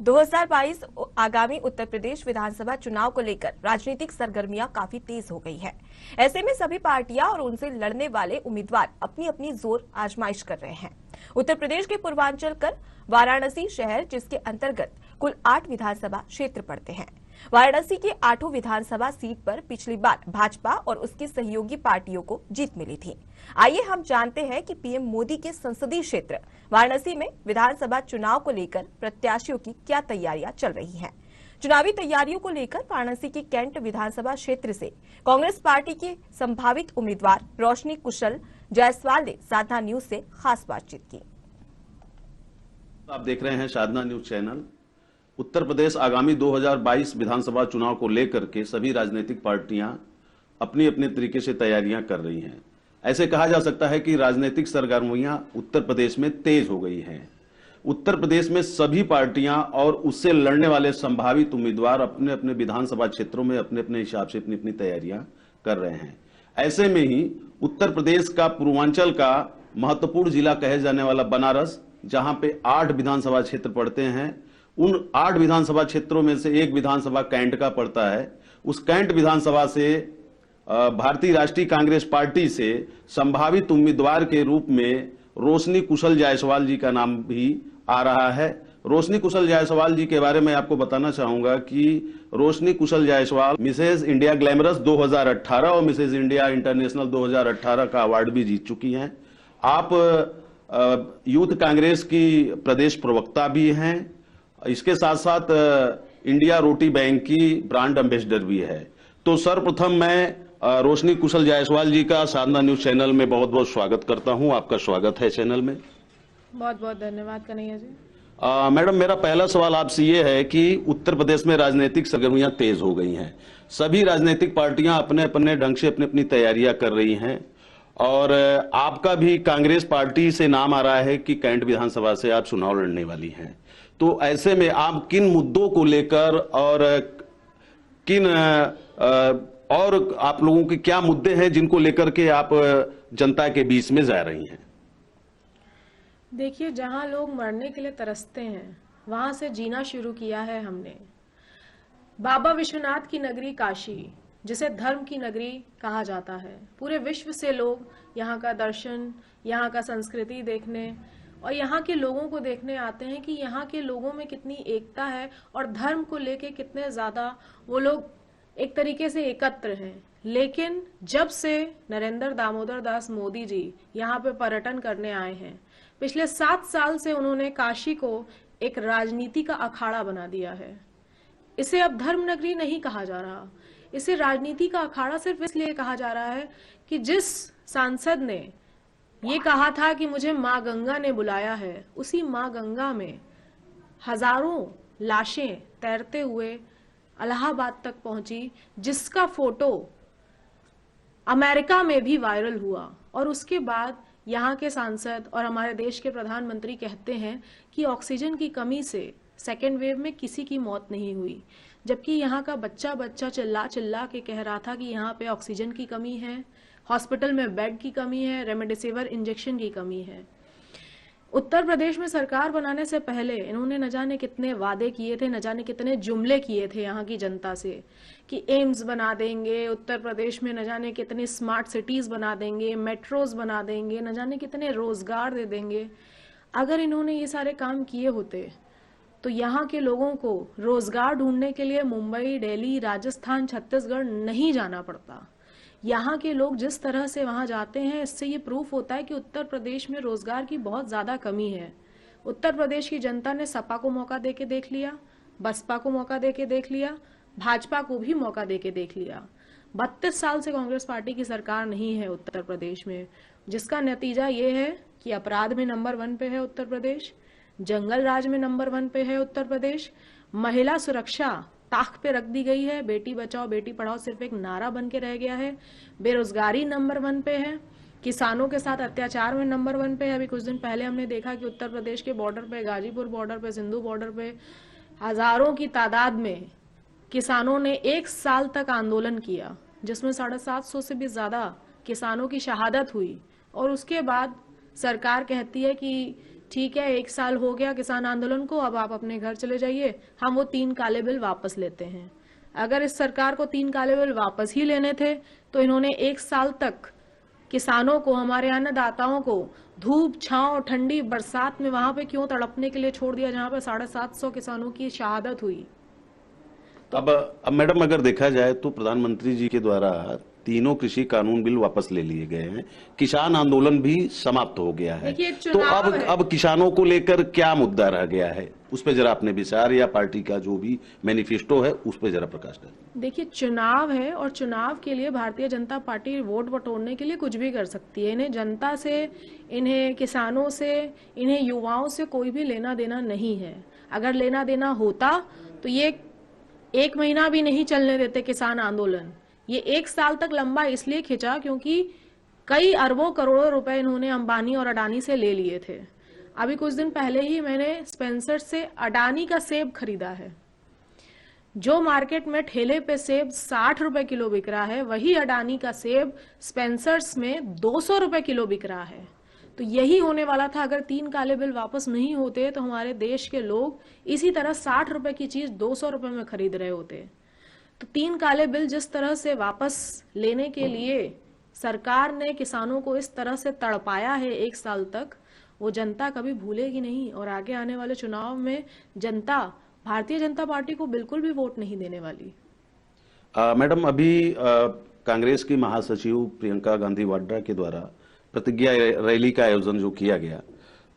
2022 आगामी उत्तर प्रदेश विधानसभा चुनाव को लेकर राजनीतिक सरगर्मियां काफी तेज हो गई है। ऐसे में सभी पार्टियां और उनसे लड़ने वाले उम्मीदवार अपनी अपनी जोर आजमाइश कर रहे हैं। उत्तर प्रदेश के पूर्वांचल कर वाराणसी शहर, जिसके अंतर्गत कुल 8 विधानसभा क्षेत्र पड़ते हैं। वाराणसी की 8 विधानसभा सीट पर पिछली बार भाजपा और उसकी सहयोगी पार्टियों को जीत मिली थी। आइए हम जानते हैं कि पीएम मोदी के संसदीय क्षेत्र वाराणसी में विधानसभा चुनाव को लेकर प्रत्याशियों की क्या तैयारियां चल रही हैं। चुनावी तैयारियों को लेकर वाराणसी के कैंट विधानसभा क्षेत्र से कांग्रेस पार्टी के संभावित उम्मीदवार रोशनी कुशल जायसवाल ने साधना न्यूज से खास बातचीत की। आप देख रहे हैं साधना न्यूज चैनल। उत्तर प्रदेश आगामी 2022 विधानसभा चुनाव को लेकर के सभी राजनीतिक पार्टियां अपनी अपने तरीके से तैयारियां कर रही हैं। ऐसे कहा जा सकता है कि राजनीतिक सरगर्मियां उत्तर प्रदेश में तेज हो गई हैं। उत्तर प्रदेश में सभी पार्टियां और उससे लड़ने वाले संभावित उम्मीदवार अपने अपने विधानसभा क्षेत्रों में अपने अपने हिसाब से अपनी अपनी तैयारियां कर रहे हैं। ऐसे में ही उत्तर प्रदेश का पूर्वांचल का महत्वपूर्ण जिला कहे जाने वाला बनारस, जहां पे 8 विधानसभा क्षेत्र पड़ते हैं, उन 8 विधानसभा क्षेत्रों में से एक विधानसभा कैंट का पड़ता है। उस कैंट विधानसभा से भारतीय राष्ट्रीय कांग्रेस पार्टी से संभावित उम्मीदवार के रूप में रोशनी कुशल जायसवाल जी का नाम भी आ रहा है। रोशनी कुशल जायसवाल जी के बारे में आपको बताना चाहूंगा कि रोशनी कुशल जायसवाल मिसेज इंडिया ग्लैमरस 2018 और मिसेज इंडिया इंटरनेशनल 2018 का अवार्ड भी जीत चुकी हैं। आप यूथ कांग्रेस की प्रदेश प्रवक्ता भी हैं। इसके साथ साथ इंडिया रोटी बैंक की ब्रांड एम्बेसडर भी है। तो सर्वप्रथम मैं रोशनी कुशल जायसवाल जी का साधना न्यूज चैनल में बहुत बहुत स्वागत करता हूं। आपका स्वागत है चैनल में। बहुत बहुत धन्यवाद कन्हैया जी। मैडम, मेरा पहला सवाल आपसे ये है कि उत्तर प्रदेश में राजनीतिक सरगर्मियां तेज हो गई हैं। सभी राजनीतिक पार्टियां अपने अपने ढंग से अपनी अपनी तैयारियां कर रही हैं और आपका भी कांग्रेस पार्टी से नाम आ रहा है कि कैंट विधानसभा से आप चुनाव लड़ने वाली हैं। तो ऐसे में आप किन मुद्दों को लेकर और और आप लोगों के क्या मुद्दे हैं जिनको लेकर के आप जनता के बीच में जा रही हैं? देखिए, जहां लोग मरने के लिए तरसते हैं वहां से जीना शुरू किया है हमने। बाबा विश्वनाथ की नगरी काशी, जिसे धर्म की नगरी कहा जाता है, पूरे विश्व से लोग यहाँ का दर्शन, यहाँ का संस्कृति देखने और यहाँ के लोगों को देखने आते हैं कि यहाँ के लोगों में कितनी एकता है और धर्म को लेके कितने ज्यादा वो लोग एक तरीके से एकत्र हैं। लेकिन जब से नरेंद्र दामोदर दास मोदी जी यहाँ पे पर्यटन करने आए हैं, पिछले 7 साल से उन्होंने काशी को एक राजनीति का अखाड़ा बना दिया है। इसे अब धर्म नगरी नहीं कहा जा रहा, इसे राजनीति का अखाड़ा सिर्फ इसलिए कहा जा रहा है कि जिस सांसद ने ये कहा था कि मुझे माँ गंगा ने बुलाया है, उसी माँ गंगा में हजारों लाशें तैरते हुए इलाहाबाद तक पहुंची, जिसका फोटो अमेरिका में भी वायरल हुआ। और उसके बाद यहाँ के सांसद और हमारे देश के प्रधानमंत्री कहते हैं कि ऑक्सीजन की कमी से सेकेंड वेव में किसी की मौत नहीं हुई, जबकि यहाँ का बच्चा बच्चा चिल्ला चिल्ला के कह रहा था कि यहाँ पे ऑक्सीजन की कमी है, हॉस्पिटल में बेड की कमी है, रेमडेसिविर इंजेक्शन की कमी है। उत्तर प्रदेश में सरकार बनाने से पहले इन्होंने न जाने कितने वादे किए थे, न जाने कितने जुमले किए थे यहाँ की जनता से कि एम्स बना देंगे, उत्तर प्रदेश में न जाने कितनी स्मार्ट सिटीज बना देंगे, मेट्रोज बना देंगे, न जाने कितने रोजगार दे देंगे। अगर इन्होंने ये सारे काम किए होते तो यहाँ के लोगों को रोजगार ढूंढने के लिए मुंबई, दिल्ली, राजस्थान, छत्तीसगढ़ नहीं जाना पड़ता। यहाँ के लोग जिस तरह से वहाँ जाते हैं, इससे ये प्रूफ होता है कि उत्तर प्रदेश में रोजगार की बहुत ज़्यादा कमी है। उत्तर प्रदेश की जनता ने सपा को मौका देके देख लिया, बसपा को मौका देके देख लिया, भाजपा को भी मौका देके देख लिया। 32 साल से कांग्रेस पार्टी की सरकार नहीं है उत्तर प्रदेश में, जिसका नतीजा ये है कि अपराध में नंबर 1 पे है उत्तर प्रदेश, जंगल राज में नंबर 1 पे है उत्तर प्रदेश, महिला सुरक्षा ताक पे रख दी गई है, बेटी बचाओ बेटी पढ़ाओ सिर्फ एक नारा बन के रह गया है, बेरोजगारी नंबर 1 पे है, किसानों के साथ अत्याचार में नंबर 1 पे है। अभी कुछ दिन पहले हमने देखा कि उत्तर प्रदेश के बॉर्डर पे, गाजीपुर बॉर्डर पे, सिंधु बॉर्डर पे हजारों की तादाद में किसानों ने 1 साल तक आंदोलन किया, जिसमें 750 से भी ज्यादा किसानों की शहादत हुई। और उसके बाद सरकार कहती है कि ठीक है 1 साल हो गया किसान आंदोलन को, अब आप अपने घर चले जाइए, हम वो 3 काले बिल वापस लेते हैं। अगर इस सरकार को 3 काले बिल वापस ही लेने थे तो इन्होंने 1 साल तक किसानों को, हमारे अन्नदाताओं को धूप छांव ठंडी बरसात में वहां पे क्यों तड़पने के लिए छोड़ दिया जहां पे 750 किसानों की शहादत हुई। अब मैडम अगर देखा जाए तो प्रधानमंत्री जी के द्वारा तीनों कृषि कानून बिल वापस ले लिए गए हैं, किसान आंदोलन भी समाप्त हो गया है, देखिए, एक तो चुनाव है। अब किसानों को लेकर क्या मुद्दा रह गया है, उस पर जरा अपने विचार या पार्टी का जो भी मैनिफेस्टो है उस पर जरा प्रकाश डालें। देखिए चुनाव है और चुनाव के लिए भारतीय जनता पार्टी वोट बटोरने के लिए कुछ भी कर सकती है। इन्हें जनता से, इन्हें किसानों से, इन्हें युवाओं से कोई भी लेना देना नहीं है। अगर लेना देना होता तो ये 1 महीना भी नहीं चलने देते किसान आंदोलन। ये 1 साल तक लंबा इसलिए खिंचा क्योंकि कई अरबों करोड़ों रुपए इन्होंने अंबानी और अडानी से ले लिए थे। अभी कुछ दिन पहले ही मैंने स्पेंसर से अडानी का सेब खरीदा है। जो मार्केट में ठेले पे सेब 60 रुपए किलो बिक रहा है, वही अडानी का सेब स्पेंसर्स में 200 रुपए किलो बिक रहा है। तो यही होने वाला था अगर 3 काले बिल वापस नहीं होते, तो हमारे देश के लोग इसी तरह 60 रुपए की चीज 200 रुपए में खरीद रहे होते। तो 3 काले बिल जिस तरह से वापस लेने के लिए सरकार ने किसानों को इस तरह से तड़पाया है 1 साल तक, वो जनता कभी भूलेगी नहीं। और आगे आने वाले चुनाव में जनता भारतीय जनता पार्टी को बिल्कुल भी वोट नहीं देने वाली। मैडम अभी कांग्रेस की महासचिव प्रियंका गांधी वाड्रा के द्वारा प्रतिज्ञा रैली का आयोजन जो किया गया,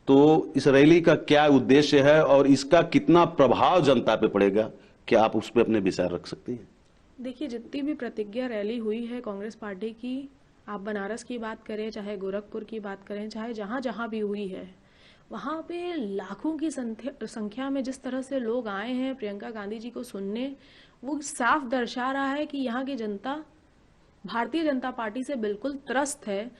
तो इस रैली का क्या उद्देश्य है और इसका कितना प्रभाव जनता पे पड़ेगा, क्या आप उस पर अपने विचार रख सकती हैं? देखिए जितनी भी प्रतिज्ञा रैली हुई है कांग्रेस पार्टी की, आप बनारस की बात करें, चाहे गोरखपुर की बात करें, चाहे जहां जहां भी हुई है, वहां पे लाखों की संख्या में जिस तरह से लोग आए हैं प्रियंका गांधी जी को सुनने, वो साफ दर्शा रहा है कि यहाँ की जनता भारतीय जनता पार्टी से बिल्कुल त्रस्त है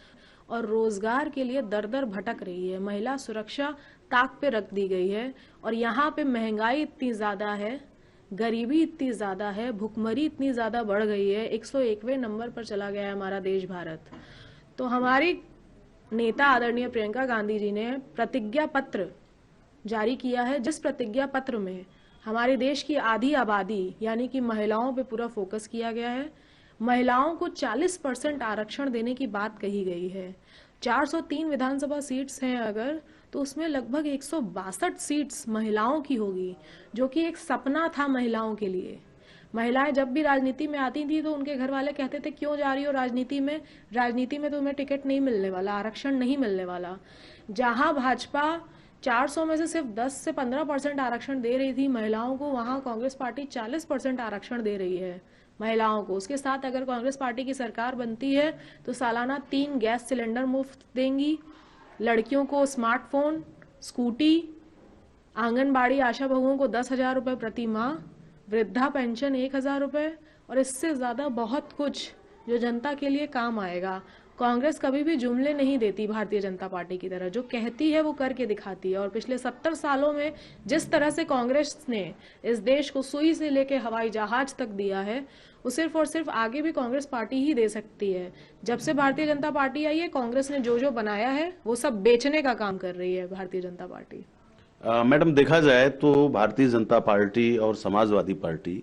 और रोजगार के लिए दर दर भटक रही है। महिला सुरक्षा ताक पे रख दी गई है और यहाँ पे महंगाई इतनी ज्यादा है, गरीबी इतनी ज्यादा है, भुखमरी इतनी ज्यादा बढ़ गई है, 101वें नंबर पर चला गया है हमारा देश भारत। तो हमारी नेता आदरणीय प्रियंका गांधी जी ने प्रतिज्ञा पत्र जारी किया है, जिस प्रतिज्ञा पत्र में हमारे देश की आधी आबादी यानी कि महिलाओं पे पूरा फोकस किया गया है। महिलाओं को 40% आरक्षण देने की बात कही गई है। 403 विधानसभा सीट्स हैं अगर, तो उसमें लगभग 162 सीट्स महिलाओं की होगी, जो कि एक सपना था महिलाओं के लिए। महिलाएं जब भी राजनीति में आती थी तो उनके घर वाले कहते थे क्यों जा रही हो राजनीति में, तुम्हें टिकट नहीं मिलने वाला, आरक्षण नहीं मिलने वाला। जहां भाजपा 400 में से सिर्फ 10 से 15% आरक्षण दे रही थी महिलाओं को, वहां कांग्रेस पार्टी 40% आरक्षण दे रही है महिलाओं को। उसके साथ अगर कांग्रेस पार्टी की सरकार बनती है तो सालाना 3 गैस सिलेंडर मुफ्त देंगी, लड़कियों को स्मार्टफोन, स्कूटी, आंगनबाड़ी आशा बहुओं को 10,000 रुपए प्रति माह, वृद्धा पेंशन 1,000 रुपए, और इससे ज्यादा बहुत कुछ जो जनता के लिए काम आएगा। कांग्रेस कभी भी जुमले नहीं देती भारतीय जनता पार्टी की तरह, जो कहती है वो करके दिखाती है। और पिछले 70 सालों में जिस तरह से कांग्रेस ने इस देश को सुई से लेके हवाई जहाज तक दिया है, वो सिर्फ और सिर्फ आगे भी कांग्रेस पार्टी ही दे सकती है। जब से भारतीय जनता पार्टी आई है, कांग्रेस ने जो जो बनाया है वो सब बेचने का काम कर रही है भारतीय जनता पार्टी। मैडम देखा जाए तो भारतीय जनता पार्टी और समाजवादी पार्टी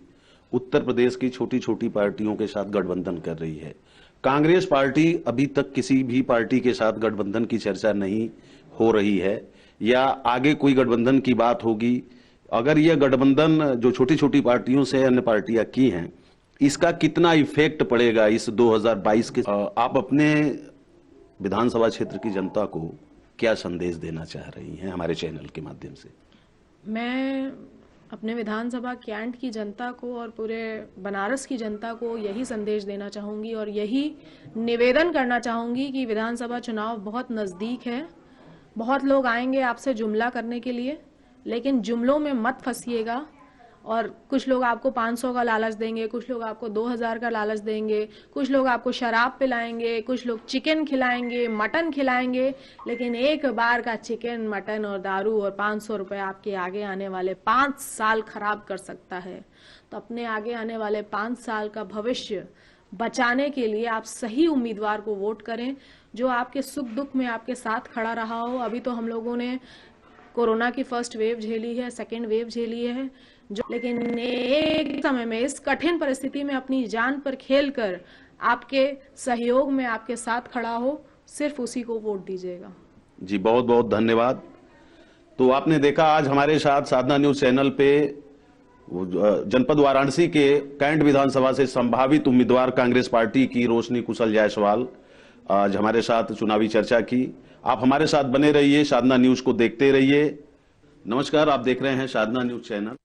उत्तर प्रदेश की छोटी छोटी पार्टियों के साथ गठबंधन कर रही है। कांग्रेस पार्टी अभी तक किसी भी पार्टी के साथ गठबंधन की चर्चा नहीं हो रही है, या आगे कोई गठबंधन की बात होगी? अगर यह गठबंधन जो छोटी छोटी पार्टियों से अन्य पार्टियां की हैं, इसका कितना इफेक्ट पड़ेगा इस 2022 के? आप अपने विधानसभा क्षेत्र की जनता को क्या संदेश देना चाह रही हैं हमारे चैनल के माध्यम से? मैं अपने विधानसभा कैंट की जनता को और पूरे बनारस की जनता को यही संदेश देना चाहूंगी और यही निवेदन करना चाहूंगी कि विधानसभा चुनाव बहुत नजदीक है। बहुत लोग आएंगे आपसे जुमला करने के लिए, लेकिन जुमलों में मत फंसिएगा। और कुछ लोग आपको 500 का लालच देंगे, कुछ लोग आपको 2000 का लालच देंगे, कुछ लोग आपको शराब पिलाएंगे, कुछ लोग चिकन खिलाएंगे, मटन खिलाएंगे, लेकिन एक बार का चिकन, मटन और दारू और 500 रुपए आपके आगे आने वाले 5 साल खराब कर सकता है। तो अपने आगे आने वाले 5 साल का भविष्य बचाने के लिए आप सही उम्मीदवार को वोट करें, जो आपके सुख दुख में आपके साथ खड़ा रहा हो। अभी तो हम लोगों ने कोरोना की फर्स्ट वेव झेली है, सेकेंड वेव झेली है, जो लेकिन एक समय में इस कठिन परिस्थिति में अपनी जान पर खेलकर आपके सहयोग में आपके साथ खड़ा हो, सिर्फ उसी को वोट दीजिएगा। जी बहुत बहुत धन्यवाद। तो आपने देखा आज हमारे साथ साधना न्यूज चैनल पे जनपद वाराणसी के कैंट विधानसभा से संभावित उम्मीदवार कांग्रेस पार्टी की रोशनी कुशल जायसवाल आज हमारे साथ चुनावी चर्चा की। आप हमारे साथ बने रहिए, साधना न्यूज को देखते रहिए। नमस्कार, आप देख रहे हैं साधना न्यूज चैनल।